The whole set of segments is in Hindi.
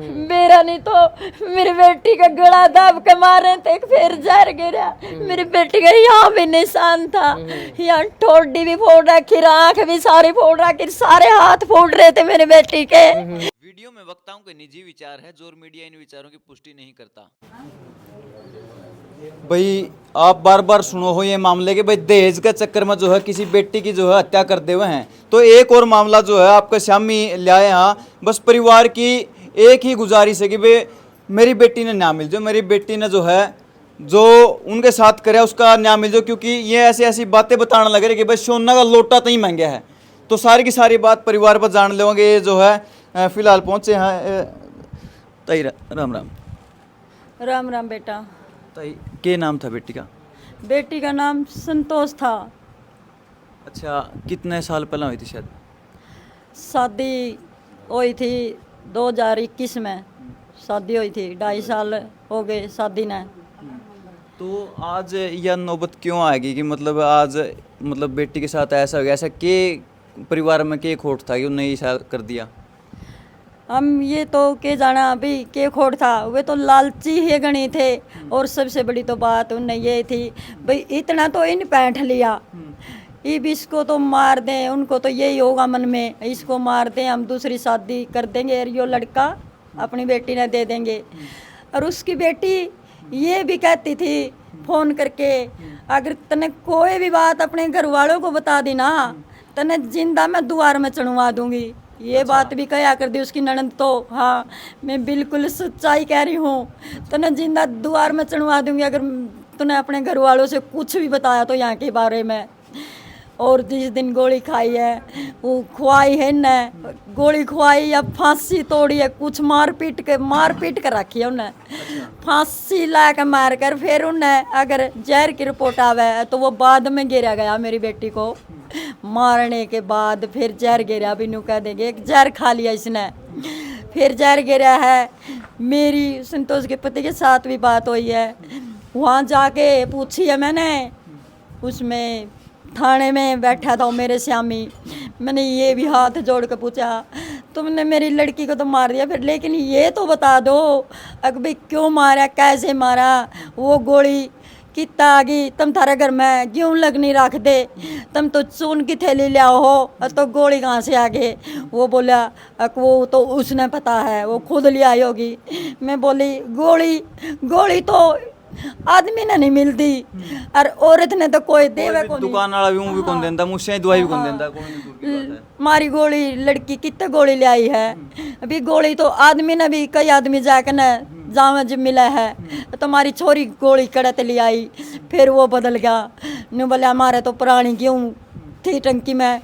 मेरा नहीं तो मेरी बेटी का गला दाब के मारे थे, फिर जहर गिरा। मेरी बेटी का यहाँ भी निशान था, यहाँ ठोडी भी फोड़ रखी, आंख भी सारी फोड़ रखी, सारे हाथ फोड़ रहे थे मेरी बेटी के। वीडियो में वक्ताओं के निजी विचार है, जोर मीडिया इन विचारों की पुष्टि नहीं करता। भाई आप बार बार सुनो हो ये मामले के, भाई दहेज के चक्कर में जो है किसी बेटी की जो है हत्या करते हुए हैं। तो एक और मामला जो है आपके सामने लाए यहाँ। बस परिवार की एक ही गुजारिश है कि भाई मेरी बेटी ने न्याय मिल जाए, मेरी बेटी ने जो है जो उनके साथ करे उसका न्याय मिल जाए। क्योंकि ये ऐसी ऐसी बातें बताने लग रहे कि भाई सोना का लोटा तो ही महंगा है। तो सारी की सारी बात परिवार पर जान लेंगे। ये जो है फिलहाल पहुंचे हैं तई। राम राम। राम राम बेटा। तई के नाम था बेटी का? बेटी का नाम संतोष था। अच्छा, कितने साल पहले हुई थी शायद? शादी हुई थी 2021 में शादी हुई थी, 2.5 साल हो गए शादी ने। तो आज यह नौबत क्यों आएगी कि मतलब आज मतलब बेटी के साथ ऐसा हो गया? ऐसा के परिवार में के खोट था कि उन्हें ऐसा कर दिया? हम ये तो के जाना अभी के खोट था, वे तो लालची ही गणी थे। और सबसे बड़ी तो बात उनने ये थी भाई इतना तो इन पैंठ लिया, अब इसको तो मार दें। उनको तो यही होगा मन में, इसको मार दें, हम दूसरी शादी कर देंगे और यो लड़का अपनी बेटी ने दे देंगे। और उसकी बेटी ये भी कहती थी फोन करके, अगर तने कोई भी बात अपने घर वालों को बता दी ना, तने जिंदा मैं द्वार में चढ़वा दूंगी। ये बात भी कहा कर दी उसकी ननद तो। हाँ, मैं बिल्कुल सच्चाई कह रही हूँ, तने जिंदा द्वार में चढ़वा दूंगी अगर तूने अपने घर वालों से कुछ भी बताया तो यहाँ के बारे में। और जिस दिन गोली खाई है वो खुआई है न, गोली खुआई या फांसी तोड़ी है, कुछ मार पीट कर रखी है उन्हें। फांसी ला के मार कर फिर उन्हें अगर जहर की रिपोर्ट आवे तो वो बाद में गिरा गया मेरी बेटी को मारने के बाद। फिर जहर गिरा भी नू कह देंगे, एक जहर खा लिया इसने, फिर जहर गिरा है। मेरी संतोष के पति के साथ भी बात हुई है, वहाँ जाके पूछी है मैंने, उसमें थाने में बैठा था मेरे श्यामी। मैंने ये भी हाथ जोड़ कर पूछा तुमने मेरी लड़की को तो मार दिया, फिर लेकिन ये तो बता दो अगर भाई क्यों मारा, कैसे मारा, वो गोली कितना आ गई, तुम थारे घर में क्यों लगनी रख दे, तुम तो चून की थैली ले आओ हो तो गोली कहाँ से आ गई। वो बोला वो तो उसने पता है, वो खुद ले आई होगी। मैं बोली गोली तो आदमी ने नहीं मिलती और औरत ने तो कोई देवे को दुकान वाला भी कौन देता, मुझसे दवाई भी कौन देता, कोई नहीं दूर की बात है। मारी गोली लड़की कितने गोली ले आई है। अभी गोली तो आदमी ने भी कई आदमी जाकर न जाम जब मिला है तो हमारी छोरी गोली कड़त ले आई, फिर वो बदल गया। नु बोले हमारे तो पुरानी क्यों थी टंकी में,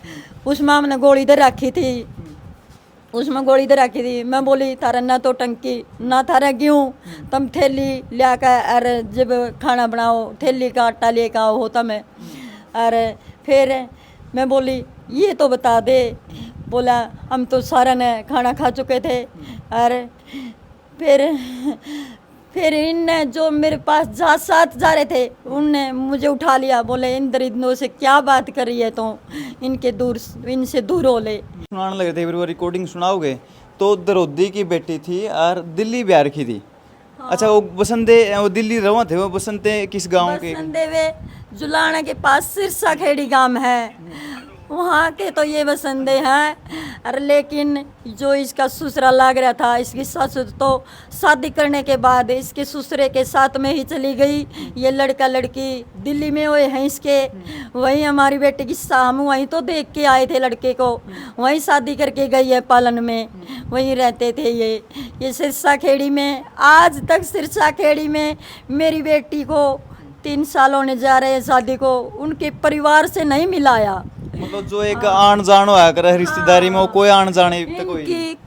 उसमें हमने गोली दे रखी थी, उसमें गोली दे रखी थी। मैं बोली थारा ना तो टंकी ना थारा क्यों, तुम थैली लिया कर अरे जब खाना बनाओ थैली का आटा लेकर आओ होता मैं। अरे फिर मैं बोली ये तो बता दे, बोला हम तो सारा ने खाना खा चुके थे। अरे फिर इनने जो मेरे पास साथ जा रहे थे उनने मुझे उठा लिया, बोले इन दरिंदों से क्या बात कर रही है तो इनसे दूर हो ले। सुनाने लगे थे, फिर वो रिकॉर्डिंग सुनाओगे। तो दरोदी की बेटी थी और दिल्ली बिहार की थी। अच्छा, वो बसंते वो दिल्ली रवा थे, वो बसंते किस गांव के? बसंते वे जुलाना के पास सिरसा खेड़ी गांव है, वहाँ के तो ये बसंदे हैं। अरे लेकिन जो इसका ससुरा लग रहा था, इसकी ससुर तो शादी करने के बाद इसके ससुरे के साथ में ही चली गई। ये लड़का लड़की दिल्ली में हुए हैं इसके, वहीं हमारी बेटी की शाम वहीं तो देख के आए थे लड़के को, वहीं शादी करके गई है पालन में, वहीं रहते थे ये सिरसा खेड़ी में। आज तक सिरसा खेड़ी में मेरी बेटी को 3 साल होने जा रहे हैं शादी को, उनके परिवार से नहीं मिलाया। मतलब जो एक आन जान होया करे रिश्तेदारी में, वो कोई आन जाने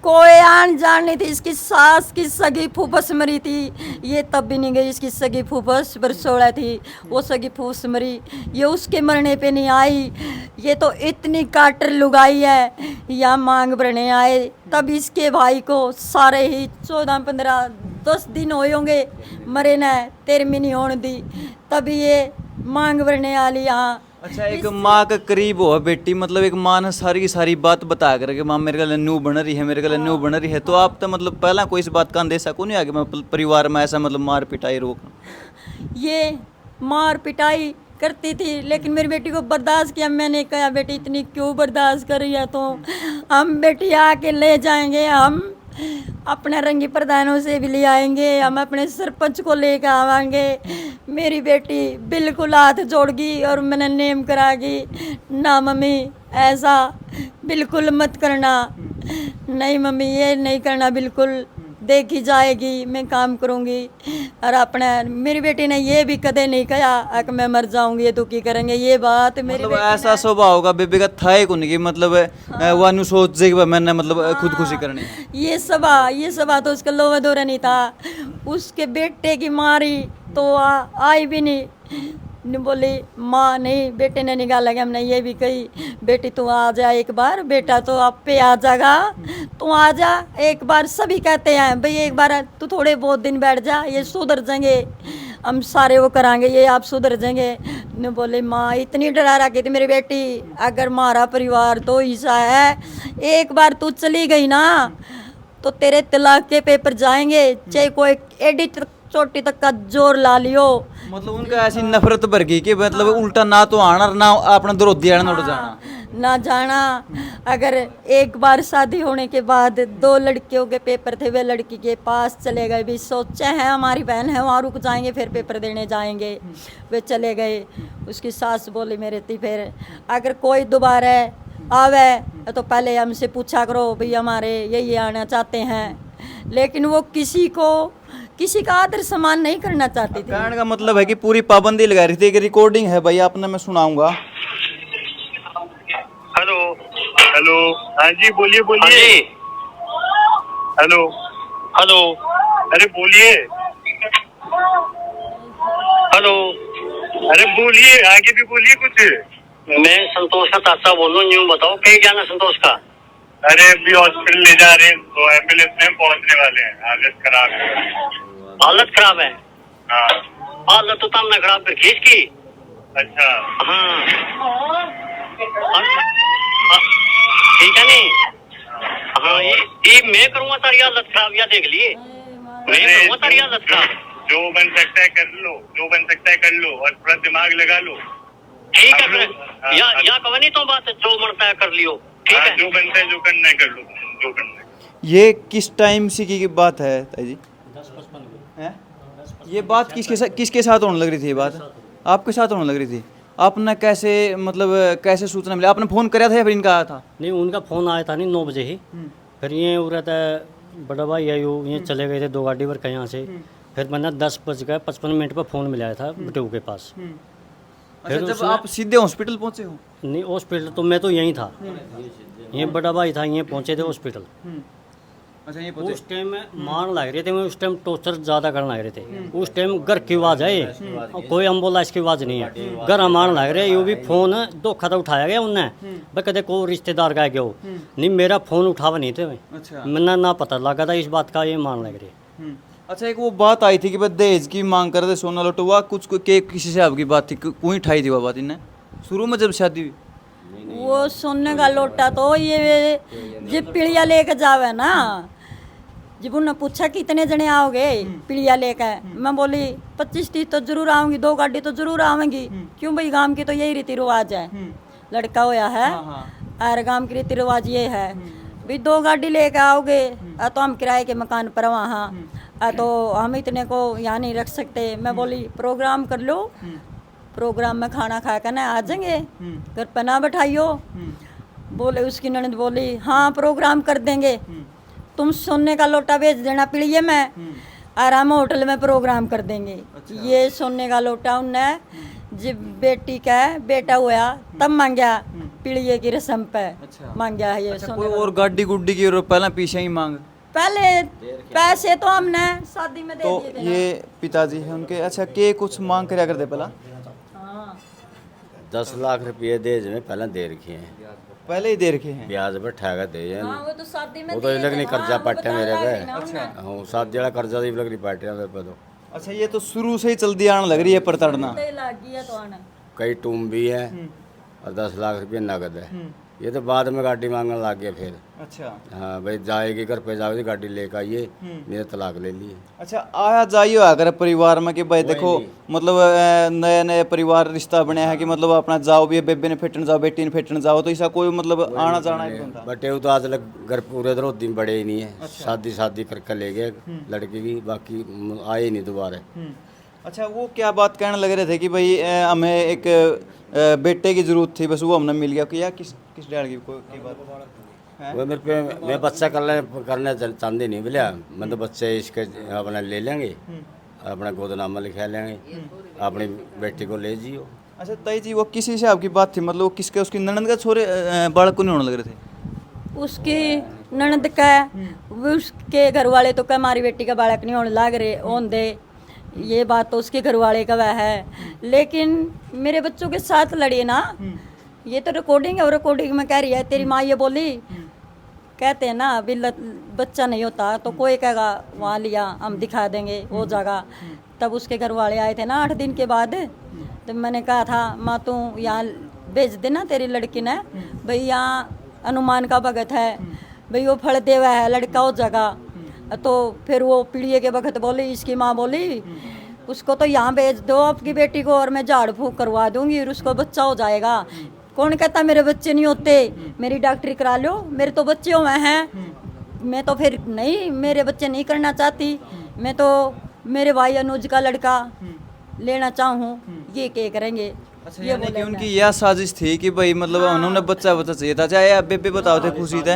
कोई आन जान नहीं थी। इसकी सास की सगी फूफस मरी थी, ये तब भी नहीं गई। इसकी सगी फूफस बरसोड़ा थी, वो सगी फूफस मरी, ये उसके मरने पे नहीं आई। ये तो इतनी काटर लुगाई है, या मांग भरने आए तब इसके भाई को सारे ही 14-15-10 दिन हुए होंगे मरे न, 13 नहीं होने दी, तभी ये मांग भरने वाली यहाँ अच्छा एक माँ के करीब हो बेटी, मतलब एक माँ ने सारी की सारी बात बता कर के माँ मेरे का नू बन रही है, मेरे का नू बन रही है, तो आप तो मतलब पहला कोई इस बात का अंदेशा को नहीं आगे मैं परिवार में ऐसा मतलब मार पिटाई रोक। ये मार पिटाई करती थी, लेकिन मेरी बेटी को बर्दाश्त किया। मैंने कहा बेटी इतनी क्यों बर्दाश्त कर रही है, तो हम बेटी आके ले जाएंगे, हम अपने रंगी प्रधानों से भी ले आएंगे, हम अपने सरपंच को लेकर आवाएंगे। मेरी बेटी बिल्कुल हाथ जोड़गी और मैंने नेम करागी, ना मम्मी ऐसा बिल्कुल मत करना, नहीं मम्मी ये नहीं करना, बिल्कुल देखी जाएगी, मैं काम करूंगी। और अपने मेरी बेटी ने ये भी कदे नहीं कहा कि मैं मर जाऊंगी ये तो की करेंगे, ये बात मेरी मतलब बेटी ऐसा स्वभाव होगा बेबी का था ही नहीं कि मतलब वो अनु सोच कि मैंने मतलब खुदकुशी करनी है। ये सभा तो उसका लोवा दौरा नहीं था। उसके बेटे की मारी तो आई भी नहीं, बोली माँ नहीं, बेटे ने निकाला कि हमने ये भी कही बेटी तू आ जा एक बार, बेटा तो आप पे आ जाएगा, तू आ जा एक बार। सभी कहते हैं भाई एक बार तू थोड़े बहुत दिन बैठ जा, ये सुधर जाएंगे, हम सारे वो कराएंगे, ये आप सुधर जाएंगे। ने बोले माँ इतनी डरा रखी थी मेरी बेटी, अगर हमारा परिवार तो ऐसा है, एक बार तू चली गई ना तो तेरे तलाक के पेपर जाएंगे, चाहे कोई एडिट चोटी तक का जोर ला लियो। मतलब उनका ऐसी नफरत भर गई कि मतलब उल्टा ना तो आना ना अपना दरोदी आना उड़ जाना। ना जाना। अगर एक बार शादी होने के बाद 2 लड़कियों के पेपर थे, वे लड़की के पास चले गए, भी सोचे हैं हमारी बहन है वहाँ रुक जाएंगे फिर पेपर देने जाएंगे, वे चले गए। उसकी सास बोली मेरे थी फिर अगर कोई दोबारा आवे तो पहले हमसे पूछा करो भाई हमारे यही आना चाहते हैं, लेकिन वो किसी का आदर सम्मान नहीं करना चाहती थी। कहने का मतलब है कि पूरी पाबंदी लगा रही थी। कि रिकॉर्डिंग है भाई आपने, मैं सुनाऊंगा। हेलो हेलो, हाँ जी बोलिए बोलिए। हेलो हेलो, अरे बोलिए। हेलो, अरे बोलिए, आगे भी बोलिए कुछ। मैं संतोष का चाचा बोल रहा हूँ, यूँ बताओ कहीं जाना संतोष का? अरे अभी हॉस्पिटल ले जा रहे हैं, तो एम्बुलेंस में पहुंचने वाले हैं। हालत खराब है। हालत खराब है? हाँ। हालत तो तब मैं खराब कर खींच की। अच्छा हाँ ठीक है नहीं। हाँ ये मैं करूँगा तारी हालत खराब, या देख लिए मैं करूँगा तारी हालत खराब। जो बन सकता है कर लो, जो बन सकता है कर लो और पूरा दिमाग लगा लो। ठीक है फिर या कहो नहीं तो बात जो मनता है कर लियो। ठीक है जो बनता है जो करना है कर लो, जो करना है। ये किस टाइम से की बात है ताई जी? 10-55 है ये बात किसके साथ होने लग रही थी? ये बात आपके साथ होने लग रही थी? आपने कैसे मतलब कैसे सूचना मिली? आपने फोन कराया था या फिर इनका आया था? नहीं उनका फ़ोन आया था नहीं 9 बजे ही। फिर ये हो रहा था बड़ा भाई है यो, ये चले गए थे 2 गाड़ी पर कहीं यहाँ से। फिर मैंने 10:55 पर फ़ोन मिलाया था बटू के पास। अच्छा जब आप सीधे हॉस्पिटल पहुंचे हो? नहीं हॉस्पिटल तो मैं तो यहीं था, ये बड़ा भाई था, ये पहुँचे थे हॉस्पिटल। अच्छा ये उस टाइम मार लग रहे थे, मैं उस टाइम टॉर्चर ज़्यादा करने लग रहे थे। उस टाइम घर की आवाज़ है, कोई एम्बुलेंस की आवाज़ नहीं है, घर मार लग रहे। ये भी फ़ोन धोखा तो उठाया गया उनने, भाई कदे को रिश्तेदार का गया हो नहीं, मेरा फ़ोन उठावा नहीं थे। अच्छा मैंने ना पता लगा था इस बात का, ये मान लग रहे। अच्छा एक वो बात आई थी कि भाई दहेज की मांग कर दे सोना लुटवा कुछ किसी से आपकी बात थी, कोई उठाई थी वो बात इन्हें शुरू में जब शादी हुई? वो सोने का लोटा तो ये जब पीड़िया लेके जावे ना, जब उन्होंने पूछा कितने जने आओगे पीड़िया लेकर, मैं बोली 25-30 तो जरूर आऊंगी, 2 गाड़ी तो जरूर आवेंगी। क्यों भाई गांव की तो यही रीति रिवाज है, लड़का होया है और गांव की रीति रिवाज ये है भाई 2 गाड़ी लेकर आओगे तो हम किराए के मकान पर वहाँ, तो हम इतने को यहाँ नहीं रख सकते। मैं बोली प्रोग्राम कर लो, प्रोग्राम में खाना खा कर ना आ जाएंगे, घर पर ना बैठाइयो। बोले उसकी ननद बोली हाँ प्रोग्राम कर देंगे, तुम सोने का लोटा भेज देना पीड़िए में और हम होटल में प्रोग्राम कर देंगे। अच्छा। ये सोने का लोटा उनने जब बेटी का बेटा हुआ तब मांगा पीड़िए की रस्म पे। अच्छा। मांगा है ये। अच्छा, कोई और गाड़ी गुड्डी की और पहले पीछे ही मांग? पहले पैसे तो हमने शादी में दे तो दिए थे। ये पिताजी है उनके। अच्छा के कुछ मांग कराया करते पहला? 10 लाख रुपये दहेज में पहले दे रखे हैं, पहले ही दे रखे हैं, ब्याज पर ठेका दे हैं। वो तो शादी में वो तो इलग नहीं कर्जा पाटे मेरे पे। अच्छा। हाँ शादी वाला कर्जा इलग नहीं पाटे मेरे पे तो। अच्छा ये तो शुरू से ही चल दिया आने लग रही है प्रताड़ना। तो कई टूम भी है और 10 लाख रुपये नगद है। ये तो बाद में गाड़ी मांगने लग गया फिर। अच्छा हाँ भाई जाएगी घर पे जाओगे गाड़ी लेकर आइए, मेरा तलाक ले लिए। अच्छा आया जाइए अगर परिवार में कि भाई देखो मतलब नए नए परिवार रिश्ता बनया है कि मतलब अपना जाओ भी बेबे ने फिटन जाओ बेटी ने फिटन जाओ तो ऐसा कोई मतलब आना जाना ही नहीं था। बट ये तो आज तक घर पूरे दिन दिन बड़े ही नहीं है। शादी करके ले गए लड़की की, बाकी आए ही नहीं दोबारा। अच्छा वो क्या बात कहने लग रहे थे कि भाई हमें एक बेटे की जरूरत थी, बस वो हमने मिल गया कि या किस डैड की बात है? वो मेरे पे मैं बच्चा करने चाहते नहीं बोलिया, मैं तो बच्चे इसके अपना ले लेंगे, अपना गोदनामा लिखा लेंगे, अपनी बेटी को ले जियो। अच्छा ताई जी वो किस हिसाब की बात थी, मतलब वो किसके उसकी ननद का छोरे बालक को नहीं होने लग रहे थे? उसकी ननद का वो उसके घर वाले तो कह हमारी बेटी का बालक नहीं होने लग रहे ओन दे, ये बात तो उसके घर वाले का वह है। लेकिन मेरे बच्चों के साथ लड़ी ना, ये तो रिकॉर्डिंग है और रिकॉर्डिंग में कह रही है तेरी माँ ये बोली, कहते हैं ना अभी बच्चा नहीं होता तो कोई कहेगा वहाँ लिया हम दिखा देंगे वो जगह। तब उसके घर वाले आए थे ना 8 दिन के बाद, तो मैंने कहा था माँ तू यहाँ भेज देना तेरी लड़की ने, भाई यहाँ हनुमान का भगत है, भाई वो फल देवा है लड़का हो जगह। तो फिर वो पीड़िए के वक्त बोली, इसकी माँ बोली उसको तो यहाँ भेज दो आपकी बेटी को और मैं झाड़ फूक करवा दूंगी और उसको बच्चा हो जाएगा। कौन कहता मेरे बच्चे नहीं होते, मेरी डॉक्टरी करा लो, मेरे तो बच्चे हुए हैं। मैं तो फिर नहीं मेरे बच्चे नहीं करना चाहती, मैं तो मेरे भाई अनुज का लड़का लेना चाहूँ, ये क्या करेंगे। अच्छा यानी कि उनकी यह साजिश थी कि भाई मतलब उन्होंने बच्चा चाहिए था। चाहे आप बेबे बताओ थे खुशी थे।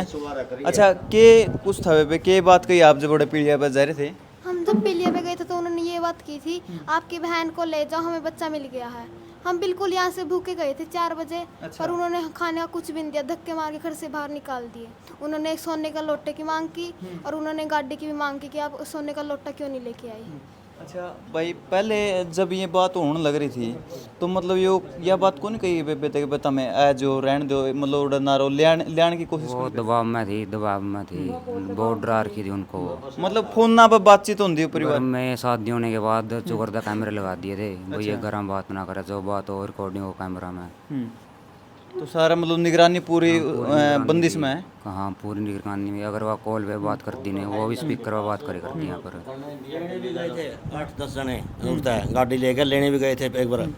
अच्छा के कुछ था बेबे के बात कही आप जब बड़े पीढ़िया पर जा रहे थे? हम जब पीलिया पे गए थे तो उन्होंने ये बात की थी आपकी बहन को ले जाओ हमें बच्चा मिल गया है। हम बिल्कुल यहाँ से भूखे गए थे 4 बजे। अच्छा। और उन्होंने खाने का कुछ भी नहीं दिया, धक्के मार के घर से बाहर निकाल दिए। उन्होंने एक सोने का लोटे की मांग की और उन्होंने गाड़ी की भी मांग की कि आप सोने का लोटा क्यों नहीं लेके आई। अच्छा भाई पहले जब ये बात होने लग रही थी तो मतलब यह बात कौन कही बेबे तक बता मैं जो रहने दो मतलब उड़ना रो लियान की कोशिश वो दबाव में थी बहुत डरा रखी थी उनको। मतलब फोन ना पर बातचीत होती परिवार में शादी होने के बाद चुकरदा कैमरे लगा दिए थे, भैया घर में बात ना करे, जो बात हो रिकॉर्डिंग हो कैमरा में। तो सारा मतलब निगरानी पूरी बंदिश में है। हाँ पूरी निगरानी में, अगर वह कॉल पे बात करती नहीं वो भी स्पीकर पर बात करे करती यहाँ पर। लेने भी गए थे 8-10 जने, गाड़ी लेकर लेने भी गए थे एक बार।